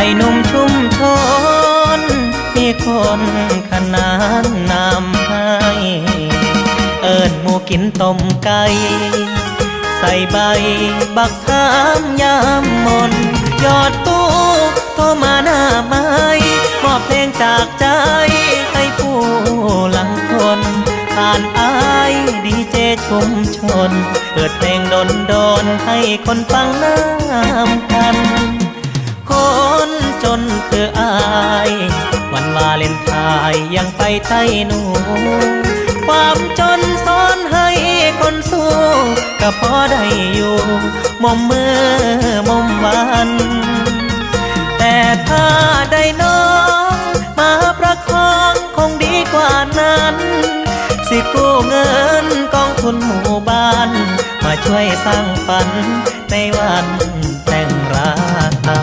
อ้หนุ่มชุมชนมีคนขนานนำให้เอิ้นหมูกินต้มไก่ใส่ใบบักขามยามมนยอดตู้โทรมาหน้าไม้มอบเพลงจากใจให้ผู้หลังคนผ่านอายดีเจชุมชนเปิดเพลงโดนให้คนฟังน้ำกันคนจนคืออายวันวาเลนไทน์ยังไปไทยหนูความจนสอนให้คนสู้ก็พอได้อยู่มอมมือมอมวันแต่ถ้าได้น้องมาประคองคงดีกว่านั้นสิกู้เงินกองทุนหมู่บ้านมาช่วยสร้างฝันในวันแต่งรักเรา